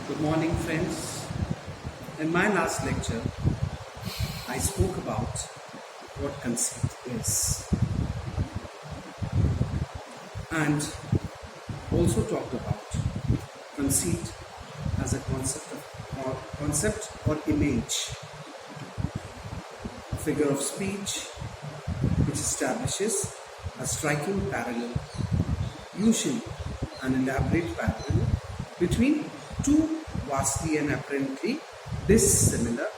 Good morning, friends. In my last lecture, I spoke about what conceit is and also talked about conceit as a concept or image, a figure of speech which establishes a striking parallel, usually an elaborate parallel between two vastly and apparently dissimilar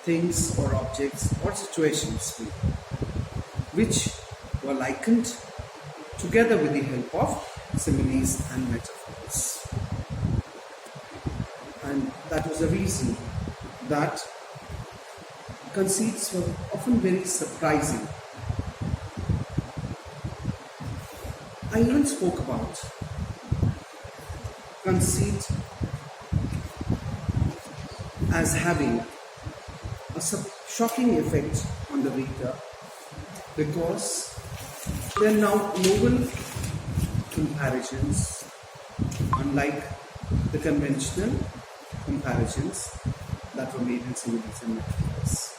things or objects or situations which were likened together with the help of similes and metaphors. And that was the reason that conceits were often very surprising. I even spoke about conceit as having a shocking effect on the reader because they are now novel comparisons, unlike the conventional comparisons that were made in similes and metaphors.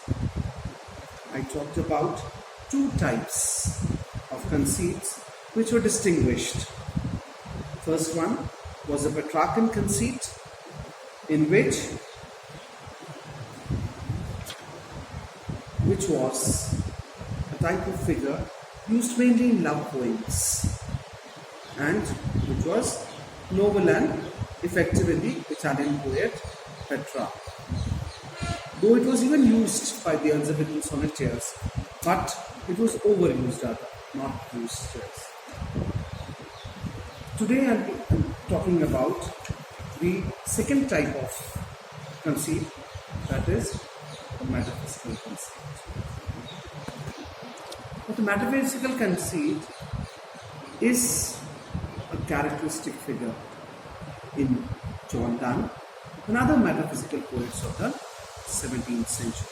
I talked about two types of conceits which were distinguished. First one was the Petrarchan conceit, in which was a type of figure used mainly in love poems and which was novel and effective in the Italian poet Petrarch. Though it was even used by the Elizabethan sonnetteers, but it was overused rather, not used as. Today I am talking about the second type of conceit, that is the metaphysical conceit. But the metaphysical conceit is a characteristic figure in John Donne and other metaphysical poets of the 17th century.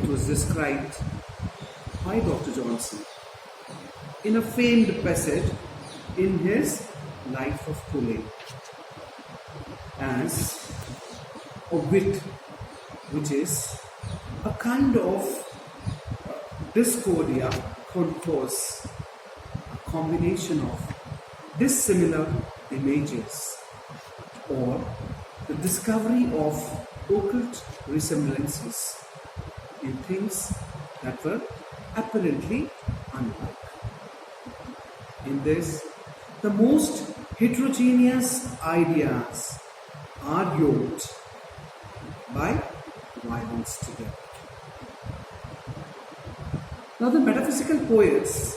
It was described by Dr. Johnson in a famed passage in his Life of Cooley as a wit, which is a kind of discordia concourse, a combination of dissimilar images or the discovery of occult resemblances in things that were apparently unlike. In this, the most heterogeneous ideas are yoked by violence together. Now, the metaphysical poets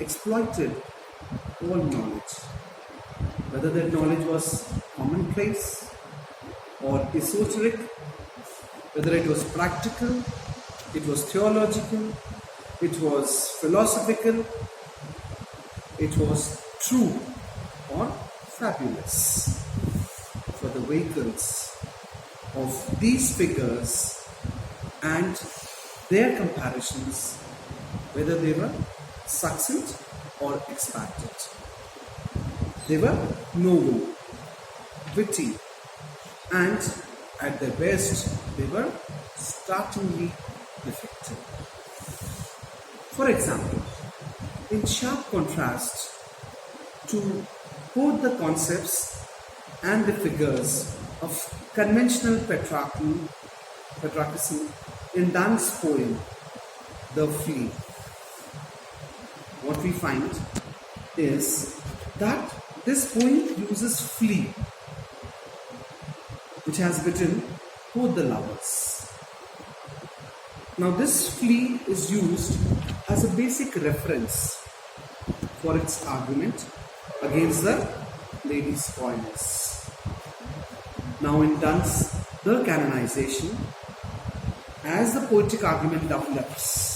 exploited all knowledge, whether that knowledge was commonplace or esoteric, whether it was practical, it was theological, it was philosophical, it was true or fabulous. For the vehicles of these figures and their comparisons, whether they were succinct or expanded. They were novel, witty, and at their best, they were startlingly effective. For example, in sharp contrast to both the concepts and the figures of conventional Petrarchism in Donne's poem, The Flea, what we find is that this poem uses flea, which has bitten both the lovers. Now, this flea is used as a basic reference for its argument against the lady's coyness. Now, in Donne's The Canonization, as the poetic argument develops,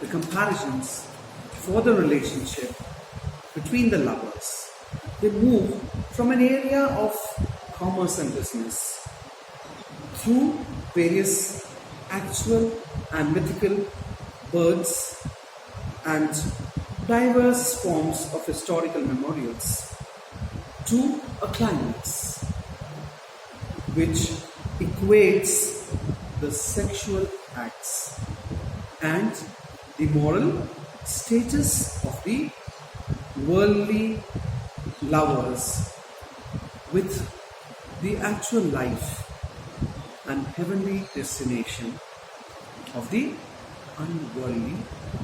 the comparisons for the relationship between the lovers, they move from an area of commerce and business through various actual and mythical birds and diverse forms of historical memorials to a climax which equates the sexual acts and the moral status of the worldly lovers with the actual life and heavenly destination of the unworldly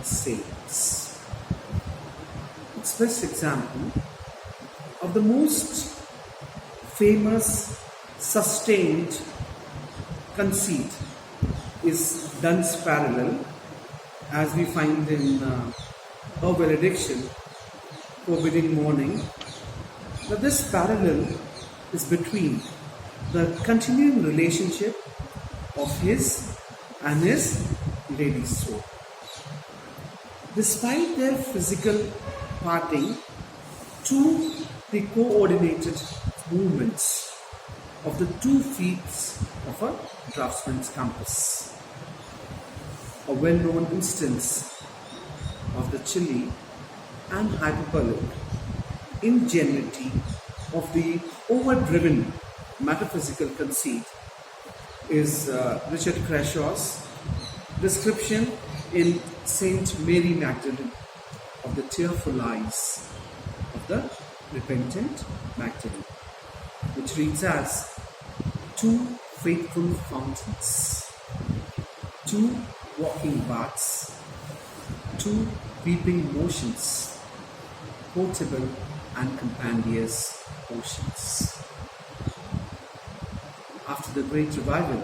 saints. Its best example of the most famous sustained conceit is Dunn's parallel, as we find in a valediction forbidding mourning. But this parallel is between the continuing relationship of his and his lady's soul. Despite their physical parting, to the coordinated movements of the 2 feet of a draftsman's compass. A well-known instance of the chilly and hyperbolic ingenuity of the overdriven metaphysical conceit is Richard Crashaw's description in Saint Mary Magdalene of the tearful eyes of the repentant Magdalene, which reads as 2 faithful fountains, 2 walking baths, 2 weeping motions, portable and compendious oceans. After the great revival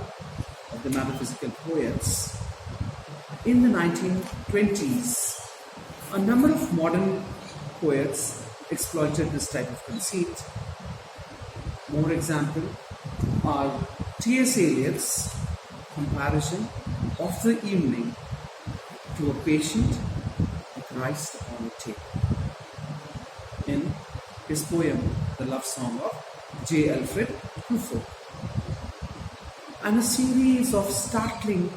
of the metaphysical poets, in the 1920s, a number of modern poets exploited this type of conceit. More example are T.S. Eliot's comparison of the evening to a patient with rice upon a table in his poem The Love Song of J. Alfred Prufrock, and a series of startling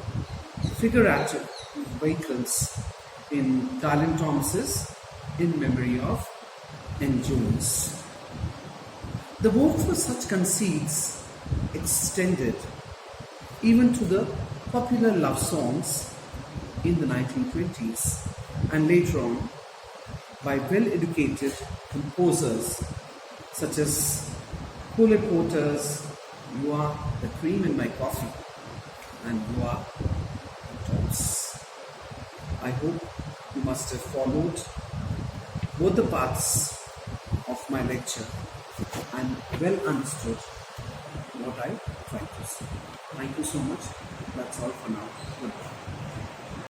figurative vehicles in Darlin Thomas's In Memory of N. Jones. The vogue for such conceits extended even to the popular love songs in the 1920s and later on by well-educated composers such as Cole Porter's You Are the Cream in My Coffee and You Are the Tops. I hope you must have followed both the parts of my lecture and well understood what I tried to say. Thank you so much. That's all for now. Goodbye.